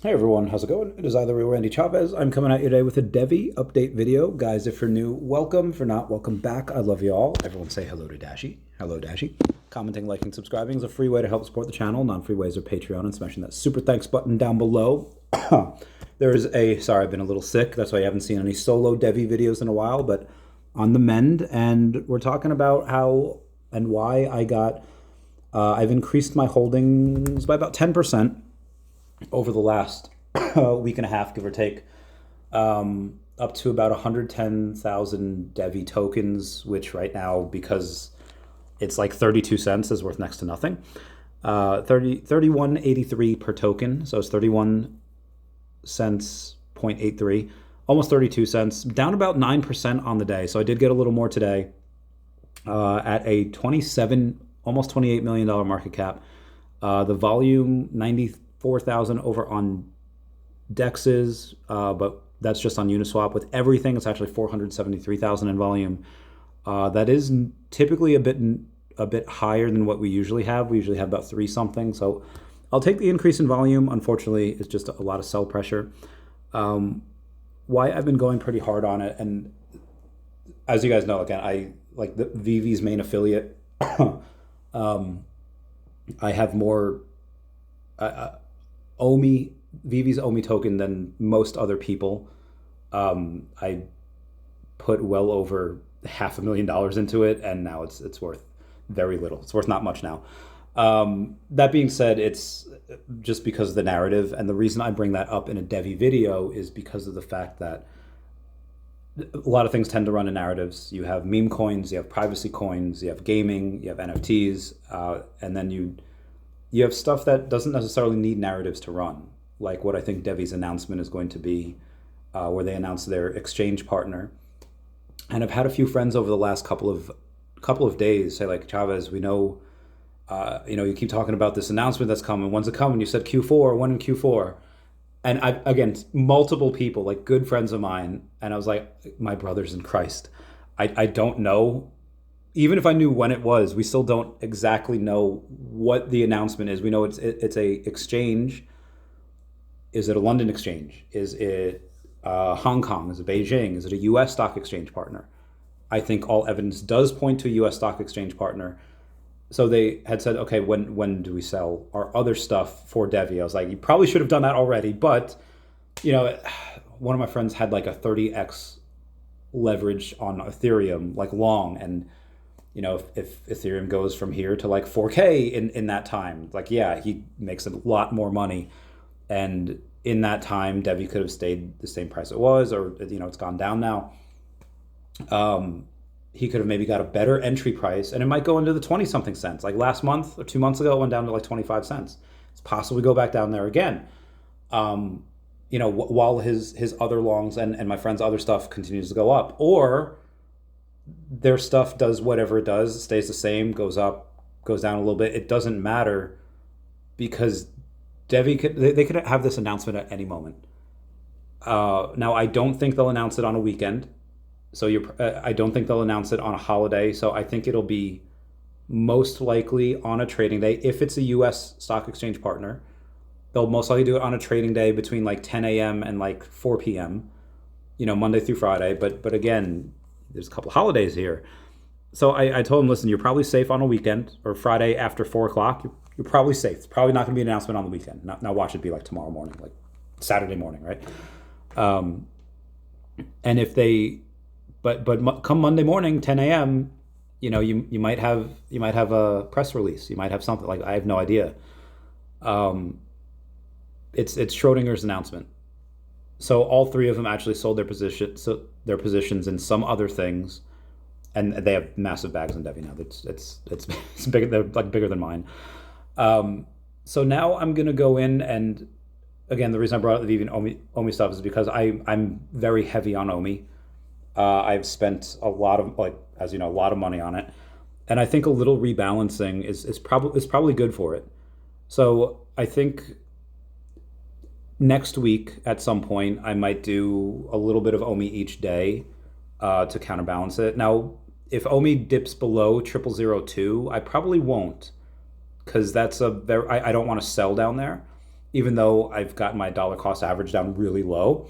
Hey everyone, how's it going? It is either Randy Chavez. I'm coming at you today with a DEVVE update video. Guys, if you're new, welcome. If you're not, welcome back. I love you all. Everyone say hello to Dashi. Hello, Dashi. Commenting, liking, subscribing is a free way to help support the channel. Non-free ways are Patreon and smashing that super thanks button down below. Sorry, I've been a little sick. That's why you haven't seen any solo DEVVE videos in a while, but on the mend. And we're talking about how and why I've increased my holdings by about 10%. over the last week and a half, give or take, up to about 110,000 DEVVE tokens, which right now, because it's like 32 cents, is worth next to nothing. 31.83 per token, so it's 31 cents, 0.83, almost 32 cents, down about 9% on the day. So I did get a little more today at a almost $28 million market cap. The volume, 94,000 over on DEXs, but that's just on Uniswap. With everything, it's actually 473,000 in volume. That is typically a bit higher than what we usually have. We usually have about 3 something. So I'll take the increase in volume. Unfortunately, it's just a lot of sell pressure. Why I've been going pretty hard on it, and as you guys know, again, I like the VeVe's main affiliate. I have more VeVe's OMI token than most other people. I put well over $500,000 into it, and now it's worth very little. It's worth not much now. That being said, it's just because of the narrative, and the reason I bring that up in a DEVVE video is because of the fact that a lot of things tend to run in narratives. You have meme coins, you have privacy coins, you have gaming, you have NFTs, and then you have stuff that doesn't necessarily need narratives to run, like what I think DEVVE's announcement is going to be, where they announce their exchange partner. And I've had a few friends over the last couple of days say, like, Chavez, we know, you keep talking about this announcement that's coming. When's it coming? You said Q4. When in Q4? And again, multiple people, like good friends of mine, and I was like, my brothers in Christ, I don't know. Even if I knew when it was, we still don't exactly know what the announcement is. We know it's a exchange. Is it a London exchange? Is it Hong Kong? Is it Beijing? Is it a U.S. stock exchange partner? I think all evidence does point to a U.S. stock exchange partner. So they had said, okay, when do we sell our other stuff for DEVVE? I was like, you probably should have done that already. But, one of my friends had like a 30x leverage on Ethereum, like long. And, if Ethereum goes from here to like 4K in that time, like, yeah, he makes a lot more money. And in that time, DEVVE could have stayed the same price it was, or, it's gone down now. He could have maybe got a better entry price, and it might go into the 20 something cents. Like last month or 2 months ago, it went down to like 25 cents. It's possible we go back down there again. While his other longs and my friend's other stuff continues to go up, or their stuff does whatever it does, stays the same, goes up, goes down a little bit. It doesn't matter, because DEVVE they could have this announcement at any moment. Now, I don't think they'll announce it on a weekend. So I don't think they'll announce it on a holiday. So I think it'll be most likely on a trading day. If it's a U.S. stock exchange partner, they'll most likely do it on a trading day between like 10 a.m. and like 4 p.m., Monday through Friday. But again, there's a couple of holidays here. So I told him, listen, you're probably safe on a weekend or Friday after 4 o'clock. You're probably safe. It's probably not going to be an announcement on the weekend. Now watch it be like tomorrow morning, like Saturday morning, right? And if they... But come Monday morning, 10 a.m., you might have a press release. You might have something, like, I have no idea. It's Schrodinger's announcement. So all 3 of them actually sold their positions in some other things, and they have massive bags in DEVVE now. It's big. They're like bigger than mine. So now I'm gonna go in, and again, the reason I brought up the VeVe and OMI stuff is because I'm very heavy on OMI. I've spent a lot of, like, as you know, a lot of money on it. And I think a little rebalancing is probably good for it. So I think next week at some point, I might do a little bit of OMI each day to counterbalance it. Now, if OMI dips below 0002, I probably won't, because that's I don't want to sell down there. even though I've gotten my dollar cost average down really low.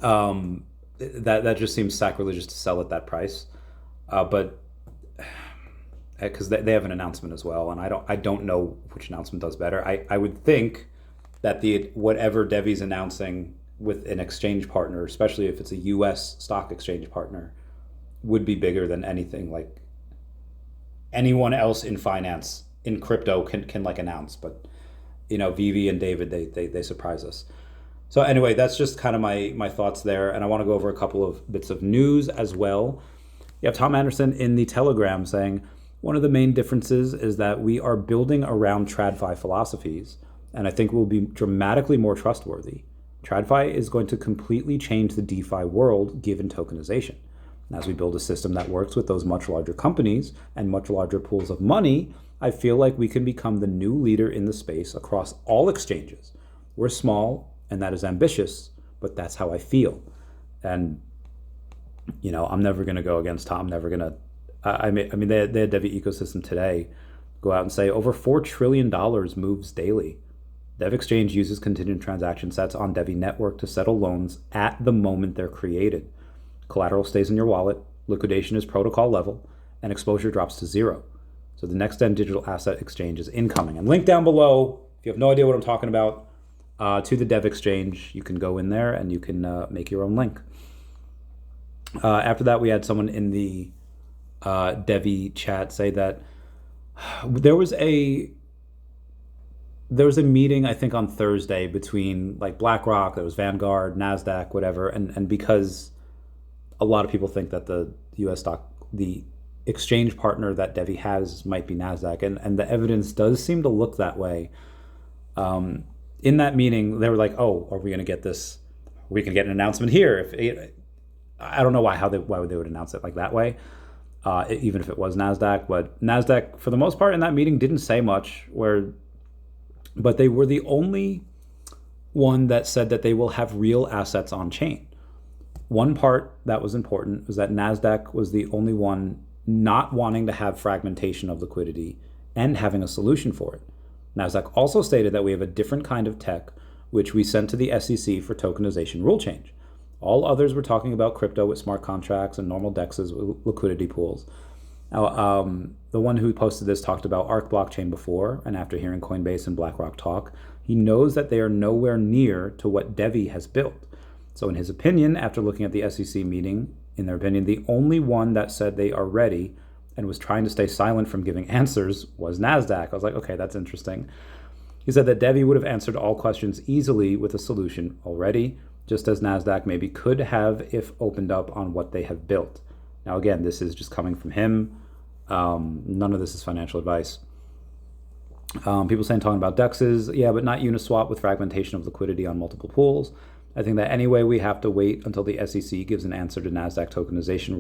That just seems sacrilegious to sell at that price. But because they have an announcement as well, and I don't know which announcement does better. I would think that the whatever DEVVE's announcing with an exchange partner, especially if it's a U.S. stock exchange partner, would be bigger than anything like anyone else in finance in crypto can like announce. But VeVe and David, they surprise us. So anyway, that's just kind of my thoughts there, and I want to go over a couple of bits of news as well. You have Tom Anderson in the Telegram saying, one of the main differences is that we are building around TradFi philosophies, and I think we'll be dramatically more trustworthy. TradFi is going to completely change the DeFi world given tokenization. And as we build a system that works with those much larger companies and much larger pools of money, I feel like we can become the new leader in the space across all exchanges. We're small, and that is ambitious, but that's how I feel. And, I'm never going to go against Tom, never going to. I mean, they had DEVVE ecosystem today go out and say over $4 trillion moves daily. DEVVE Exchange uses contingent transaction sets on DEVVE network to settle loans at the moment they're created. Collateral stays in your wallet, liquidation is protocol level, and exposure drops to zero. So the next-gen digital asset exchange is incoming. And link down below, if you have no idea what I'm talking about, to the DEVVE Exchange. You can go in there and you can make your own link. After that, we had someone in the DEVVE chat say that there was a meeting, I think, on Thursday between like BlackRock, there was Vanguard, NASDAQ, whatever, and because a lot of people think that the U.S. stock, the exchange partner that DEVVE has might be NASDAQ, and the evidence does seem to look that way. In that meeting, they were like, "Oh, are we going to get this? We can get an announcement here." I don't know why they would announce it like that way, even if it was NASDAQ. But NASDAQ, for the most part, in that meeting, didn't say much. But they were the only one that said that they will have real assets on chain. One part that was important was that NASDAQ was the only one not wanting to have fragmentation of liquidity and having a solution for it. NASDAQ also stated that we have a different kind of tech, which we sent to the SEC for tokenization rule change. All others were talking about crypto with smart contracts and normal DEXs with liquidity pools. Now, the one who posted this talked about Arc blockchain before, and after hearing Coinbase and BlackRock talk, he knows that they are nowhere near to what DEVVE has built. So in his opinion, after looking at the SEC meeting, in their opinion, the only one that said they are ready and was trying to stay silent from giving answers was NASDAQ. I was like, okay, that's interesting. He said that DEVVE would have answered all questions easily with a solution already, just as NASDAQ maybe could have if opened up on what they have built. Now, again, this is just coming from him. None of this is financial advice. People saying, talking about DEXs, yeah, but not Uniswap with fragmentation of liquidity on multiple pools. I think that anyway, we have to wait until the SEC gives an answer to NASDAQ tokenization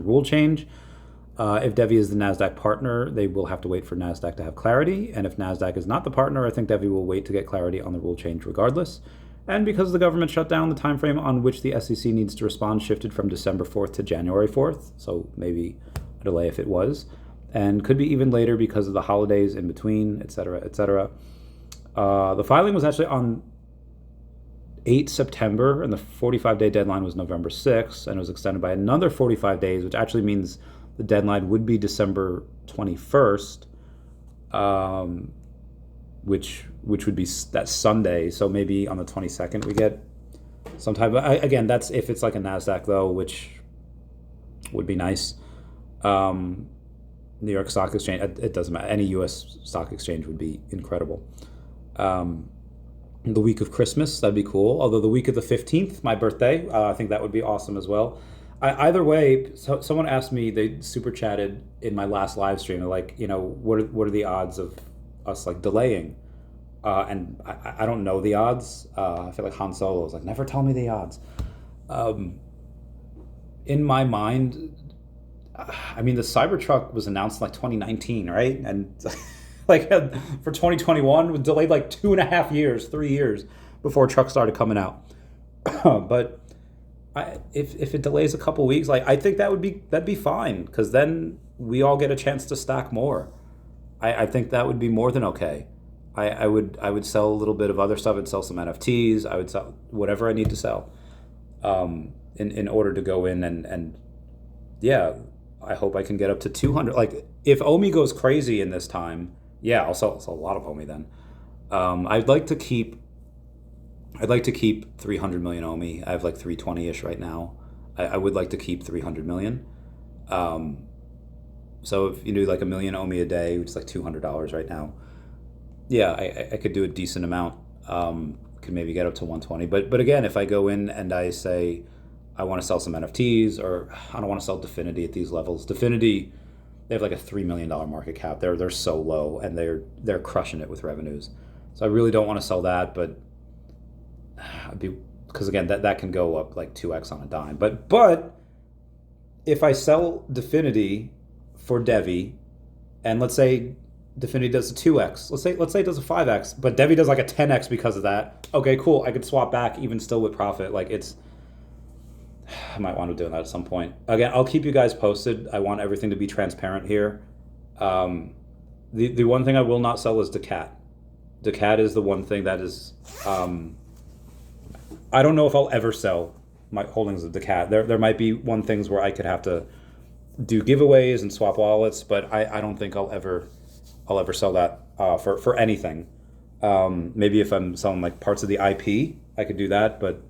rule change. If DEVVE is the NASDAQ partner, they will have to wait for NASDAQ to have clarity. And if NASDAQ is not the partner, I think DEVVE will wait to get clarity on the rule change regardless. And because the government shut down, the time frame on which the SEC needs to respond shifted from December 4th to January 4th. So maybe a delay if it was. And could be even later because of the holidays in between, et cetera, et cetera. The filing was actually on 8 September, and the 45-day deadline was November 6th, and it was extended by another 45 days, which actually means the deadline would be December 21st, which would be that Sunday. So maybe on the 22nd we get some type of, again, that's if it's like a NASDAQ though, which would be nice. New York Stock Exchange, it doesn't matter. Any U.S. stock exchange would be incredible. The week of Christmas, that'd be cool. Although the week of the 15th, my birthday, I think that would be awesome as well. Either way, so someone asked me, they super chatted in my last live stream, like, what are the odds of us like delaying? And I don't know the odds. I feel like Han Solo was like, never tell me the odds. In my mind, I mean, the Cybertruck was announced in like 2019, right? And like for 2021, was delayed like 2.5 years, 3 years before trucks started coming out. But if it delays a couple weeks, like I think that'd be fine, because then we all get a chance to stack more. I think that would be more than okay. I would sell a little bit of other stuff. I'd sell some NFTs. I would sell whatever I need to sell, in order to go in and yeah, I hope I can get up to 200. Like if Omi goes crazy in this time, yeah, I'll sell a lot of Omi then. I'd like to keep 300 million Omi. I have like 320-ish right now. I would like to keep 300 million. So if you do like a million Omi a day, which is like $200 right now, yeah, I could do a decent amount. Could maybe get up to 120. But again, if I go in and I say I want to sell some NFTs, or I don't want to sell DEFFINITY at these levels. DEFFINITY, they have like a $3 million market cap. They're so low, and they're crushing it with revenues. So I really don't want to sell that, but because again, that can go up like 2x on a dime. But if I sell DEFFINITY for DEVVE, and let's say DEFFINITY does a 2x, let's say it does a 5x, but DEVVE does like a 10x because of that. Okay, cool. I could swap back even still with profit. Like I might want to do that at some point. Again, I'll keep you guys posted. I want everything to be transparent here. The one thing I will not sell is daCat. daCat is the one thing that is. I don't know if I'll ever sell my holdings of daCat. There might be things where I could have to do giveaways and swap wallets, but I don't think I'll ever sell that for anything. Maybe if I'm selling like parts of the IP, I could do that, but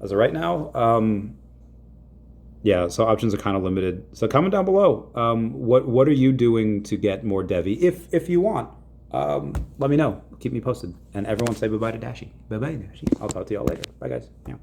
as of right now, yeah, so options are kind of limited. So comment down below, what are you doing to get more DEVVE? If you want, let me know. Keep me posted. And everyone say bye-bye to Dashi. Bye-bye, Dashi. I'll talk to y'all later. Bye, guys. Yeah.